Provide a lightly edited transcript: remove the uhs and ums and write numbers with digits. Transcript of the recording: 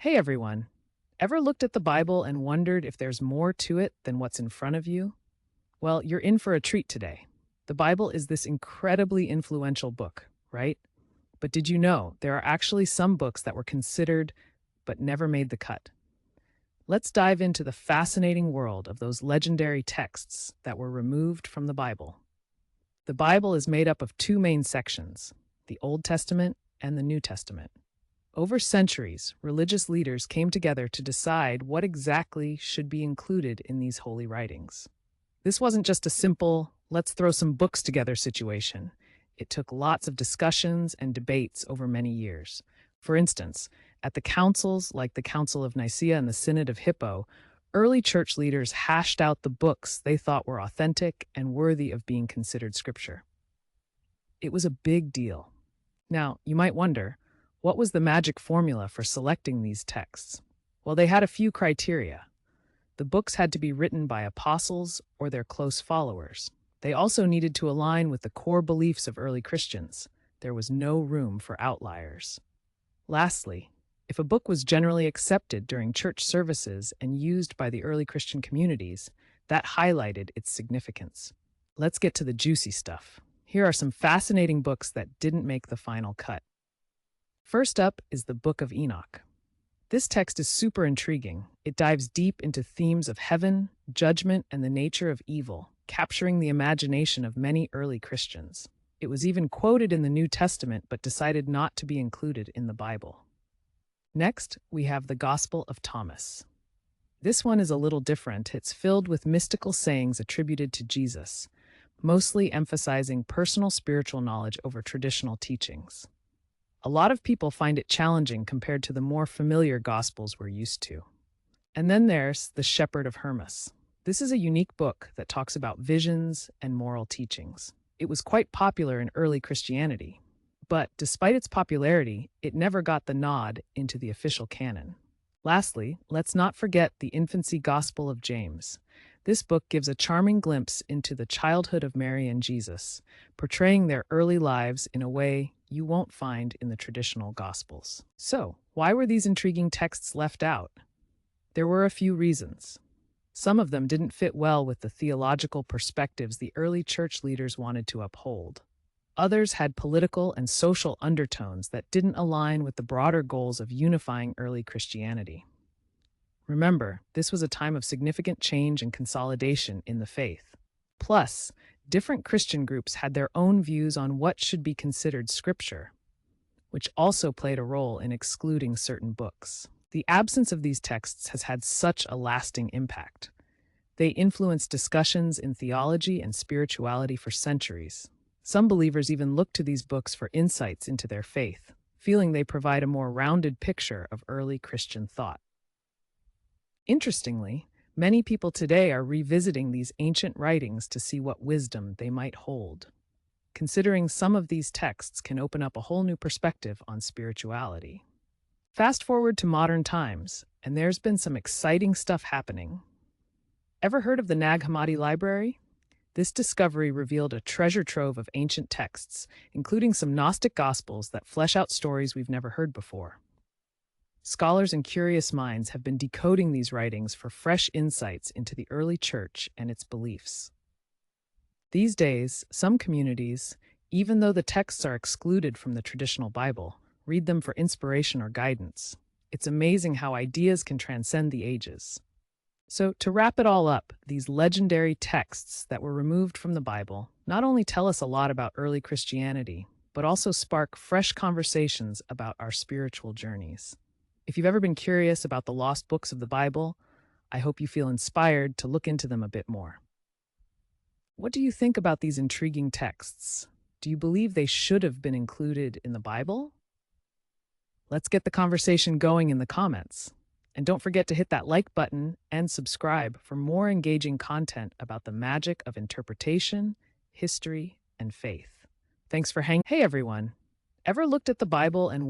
Hey everyone, ever looked at the Bible and wondered if there's more to it than what's in front of you? Well, you're in for a treat today. The Bible is this incredibly influential book, right? But did you know there are actually some books that were considered but never made the cut? Let's dive into the fascinating world of those legendary texts that were removed from the Bible. The Bible is made up of two main sections, the Old Testament and the New Testament. Over centuries, religious leaders came together to decide what exactly should be included in these holy writings. This wasn't just a simple, let's throw some books together situation. It took lots of discussions and debates over many years. For instance, at the councils like the Council of Nicaea and the Synod of Hippo, early church leaders hashed out the books they thought were authentic and worthy of being considered scripture. It was a big deal. Now, you might wonder, what was the magic formula for selecting these texts? Well, they had a few criteria. The books had to be written by apostles or their close followers. They also needed to align with the core beliefs of early Christians. There was no room for outliers. Lastly, if a book was generally accepted during church services and used by the early Christian communities, that highlighted its significance. Let's get to the juicy stuff. Here are some fascinating books that didn't make the final cut. First up is the Book of Enoch. This text is super intriguing. It dives deep into themes of heaven, judgment, and the nature of evil, capturing the imagination of many early Christians. It was even quoted in the New Testament but decided not to be included in the Bible. Next, we have the Gospel of Thomas. This one is a little different. It's filled with mystical sayings attributed to Jesus, mostly emphasizing personal spiritual knowledge over traditional teachings. A lot of people find it challenging compared to the more familiar Gospels we're used to. And then there's The Shepherd of Hermas. This is a unique book that talks about visions and moral teachings. It was quite popular in early Christianity, but despite its popularity, it never got the nod into the official canon. Lastly, let's not forget the Infancy Gospel of James. This book gives a charming glimpse into the childhood of Mary and Jesus, portraying their early lives in a way you won't find in the traditional Gospels. So, why were these intriguing texts left out? There were a few reasons. Some of them didn't fit well with the theological perspectives the early church leaders wanted to uphold. Others had political and social undertones that didn't align with the broader goals of unifying early Christianity. Remember, this was a time of significant change and consolidation in the faith. Plus, different Christian groups had their own views on what should be considered scripture, which also played a role in excluding certain books. The absence of these texts has had such a lasting impact. They influenced discussions in theology and spirituality for centuries. Some believers even look to these books for insights into their faith, feeling they provide a more rounded picture of early Christian thought. Interestingly, many people today are revisiting these ancient writings to see what wisdom they might hold. Considering some of these texts can open up a whole new perspective on spirituality. Fast forward to modern times, and there's been some exciting stuff happening. Ever heard of the Nag Hammadi Library? This discovery revealed a treasure trove of ancient texts, including some Gnostic Gospels that flesh out stories we've never heard before. Scholars and curious minds have been decoding these writings for fresh insights into the early church and its beliefs. These days, some communities, even though the texts are excluded from the traditional Bible, read them for inspiration or guidance. It's amazing how ideas can transcend the ages. So, to wrap it all up, these legendary texts that were removed from the Bible not only tell us a lot about early Christianity, but also spark fresh conversations about our spiritual journeys. If you've ever been curious about the lost books of the Bible, I hope you feel inspired to look into them a bit more. What do you think about these intriguing texts? Do you believe they should have been included in the Bible? Let's get the conversation going in the comments. And don't forget to hit that like button and subscribe for more engaging content about the magic of interpretation, history, and faith. Thanks for hanging. Hey everyone, ever looked at the Bible and